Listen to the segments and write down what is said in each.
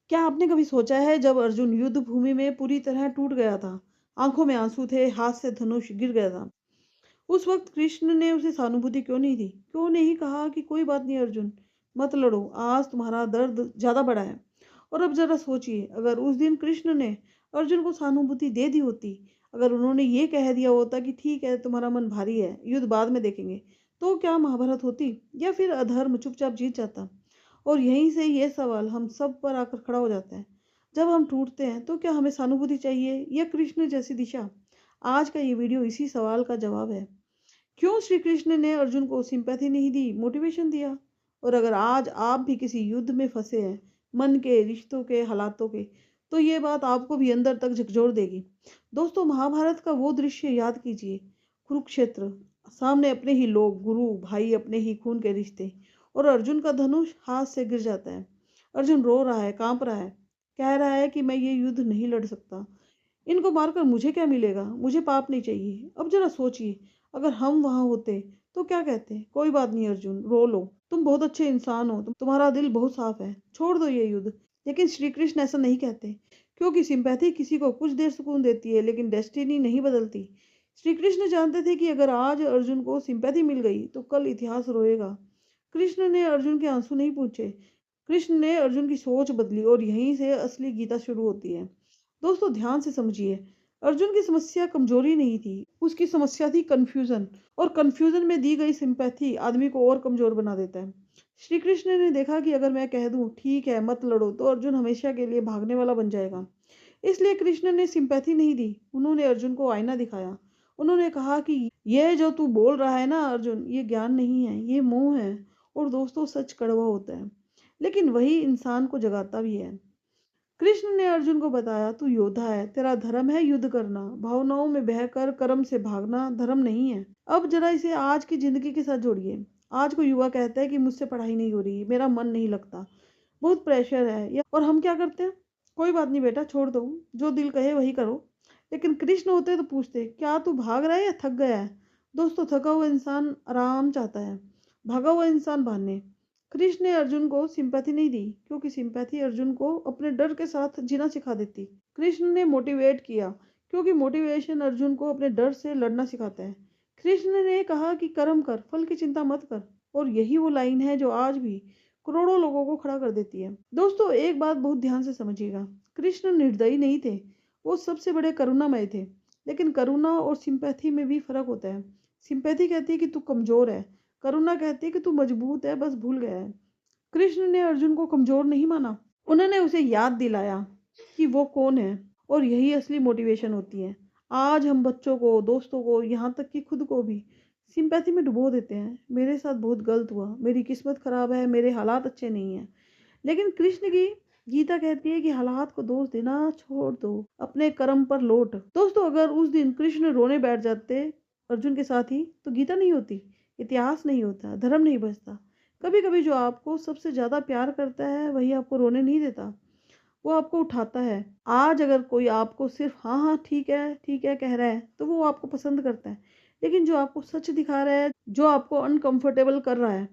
क्या आपने कभी सोचा है जब अर्जुन युद्ध भूमि में पूरी तरह टूट गया था, आंखों में आंसू थे, हाथ से धनुष गिर गया था, उस वक्त कृष्ण ने उसे सहानुभूति क्यों नहीं दी? क्यों नहीं कहा कि कोई बात नहीं अर्जुन, मत लड़ो, आज तुम्हारा दर्द ज्यादा बड़ा है। और अब जरा सोचिए, अगर उस दिन कृष्ण ने अर्जुन को सहानुभूति दे दी होती, अगर उन्होंने ये कह दिया होता कि ठीक है, तुम्हारा मन भारी है, युद्ध बाद में देखेंगे, तो क्या महाभारत होती या फिर अधर्म चुपचाप जीत जाता? और यहीं से ये सवाल हम सब पर आकर खड़ा हो जाता है। जब हम टूटते हैं तो क्या हमें सहानुभूति चाहिए या कृष्ण जैसी दिशा? आज का ये वीडियो इसी सवाल का जवाब है। क्यों श्री कृष्ण ने अर्जुन को सिंपैथी नहीं दी, मोटिवेशन दिया? और अगर आज आप भी किसी युद्ध में फंसे हैं, मन के, रिश्तों के, हालातों के, तो ये बात आपको भी अंदर तक झकझोर देगी। दोस्तों, महाभारत का वो दृश्य याद कीजिए। कुरुक्षेत्र, सामने अपने ही लोग, गुरु भाई, अपने ही खून के रिश्ते, और अर्जुन का धनुष हाथ से गिर जाता है। अर्जुन रो रहा है, कांप रहा है, कह रहा है कि मैं ये युद्ध नहीं लड़ सकता, इनको मारकर मुझे क्या मिलेगा, मुझे पाप नहीं चाहिए। अब जरा सोचिए, अगर हम वहां होते तो क्या कहते? कोई बात नहीं अर्जुन, रो लो, तुम बहुत अच्छे इंसान हो, तुम्हारा दिल बहुत साफ है, छोड़ दो ये युद्ध। लेकिन श्री कृष्ण ऐसा नहीं कहते, क्योंकि सिंपैथी किसी को कुछ देर सुकून देती है, लेकिन डेस्टिनी नहीं बदलती। श्री कृष्ण जानते थे कि अगर आज अर्जुन को सिंपैथी मिल गई तो कल इतिहास रोएगा। कृष्ण ने अर्जुन के आंसू नहीं पूछे, कृष्ण ने अर्जुन की सोच बदली, और यहीं से असली गीता शुरू होती है। दोस्तों, ध्यान से समझिए, अर्जुन की समस्या कमजोरी नहीं थी, उसकी समस्या थी कंफ्यूजन। और कंफ्यूजन में दी गई सिंपैथी आदमी को और कमजोर बना देता है। श्री कृष्ण ने देखा कि अगर मैं कह दूं ठीक है, मत लड़ो, तो अर्जुन हमेशा के लिए भागने वाला बन जाएगा। इसलिए कृष्ण ने सिंपैथी नहीं दी, उन्होंने अर्जुन को आईना दिखाया। उन्होंने कहा कि यह जो तू बोल रहा है ना अर्जुन, ये ज्ञान नहीं है, ये मोह है। और दोस्तों, सच कड़वा होता है, लेकिन वही इंसान को जगाता भी है। कृष्ण ने अर्जुन को बताया, तू योद्धा है, तेरा धर्म है युद्ध करना, भावनाओं में बहकर कर्म से भागना धर्म नहीं है। अब जरा इसे आज की जिंदगी के साथ जोड़िए। आज को युवा कहता है कि मुझसे पढ़ाई नहीं हो रही, मेरा मन नहीं लगता, बहुत प्रेशर है, और हम क्या करते हैं? कोई बात नहीं बेटा, छोड़ दो, जो दिल कहे वही करो। लेकिन कृष्ण होते तो पूछते, क्या तू भाग रहा है या थक गया है? दोस्तों, थका हुआ इंसान आराम चाहता है, भागा हुआ इंसान बहाने। कृष्ण ने अर्जुन को सिंपैथी नहीं दी, क्योंकि सिंपैथी अर्जुन को अपने डर के साथ जीना सिखा देती। कृष्ण ने मोटिवेट किया, क्योंकि मोटिवेशन अर्जुन को अपने डर से लड़ना सिखाता है। कृष्ण ने कहा कि कर्म कर, फल की चिंता मत कर। और यही वो लाइन है जो आज भी करोड़ों लोगों को खड़ा कर देती है। दोस्तों, एक बात बहुत ध्यान से समझिएगा, कृष्ण निर्दयी नहीं थे, वो सबसे बड़े करुणामय थे। लेकिन करुणा और सिंपैथी में भी फर्क होता है। सिंपैथी कहती है कि तू कमजोर है, करुणा कहती है कि तू मजबूत है, बस भूल गया है। कृष्ण ने अर्जुन को कमजोर नहीं माना, उन्होंने उसे याद दिलाया कि वो कौन है। और यही असली मोटिवेशन होती है। आज हम बच्चों को, दोस्तों को, यहाँ तक कि खुद को भी सिंपैथी में डुबो देते हैं। मेरे साथ बहुत गलत हुआ, मेरी किस्मत खराब है, मेरे हालात अच्छे नहीं हैं। लेकिन कृष्ण की गीता कहती है कि हालात को दोष देना छोड़ दो, अपने कर्म पर लौट। दोस्तों, अगर उस दिन कृष्ण रोने बैठ जाते अर्जुन के साथ ही, तो गीता नहीं होती, इतिहास नहीं होता, धर्म नहीं बचता। कभी कभी जो आपको सबसे ज्यादा प्यार करता है वही आपको रोने नहीं देता, वो आपको उठाता है। आज अगर कोई आपको सिर्फ हाँ हाँ ठीक है कह रहा है, तो वो आपको पसंद करता है। लेकिन जो आपको सच दिखा रहा है, जो आपको अनकंफर्टेबल कर रहा है,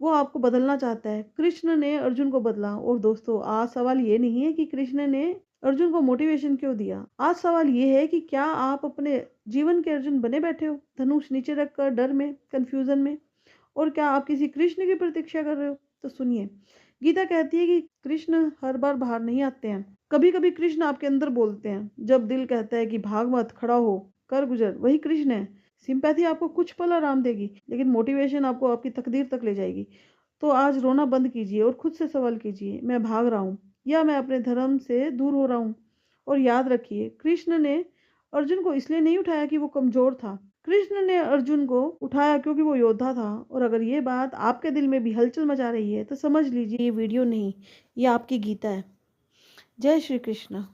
वो आपको बदलना चाहता है। कृष्ण ने अर्जुन को बदला। और दोस्तों, आज सवाल ये नहीं है कि कृष्ण ने अर्जुन को मोटिवेशन क्यों दिया, आज सवाल ये है कि क्या आप अपने जीवन के अर्जुन बने बैठे हो, धनुष नीचे रखकर, डर में, कंफ्यूजन में? और क्या आप किसी कृष्ण की प्रतीक्षा कर रहे हो? तो सुनिए, गीता कहती है कि कृष्ण हर बार बाहर नहीं आते हैं, कभी कभी कृष्ण आपके अंदर बोलते हैं। जब दिल कहता है कि भाग मत, खड़ा हो, कर गुजर, वही कृष्ण है। सिंपैथी आपको कुछ पल आराम देगी, लेकिन मोटिवेशन आपको आपकी तकदीर तक ले जाएगी। तो आज रोना बंद कीजिए और खुद से सवाल कीजिए, मैं भाग रहा हूँ या मैं अपने धर्म से दूर हो रहा हूँ? और याद रखिए, कृष्ण ने अर्जुन को इसलिए नहीं उठाया कि वो कमजोर था, कृष्ण ने अर्जुन को उठाया क्योंकि वो योद्धा था। और अगर ये बात आपके दिल में भी हलचल मचा रही है, तो समझ लीजिए ये वीडियो नहीं, ये आपकी गीता है। जय श्री कृष्ण।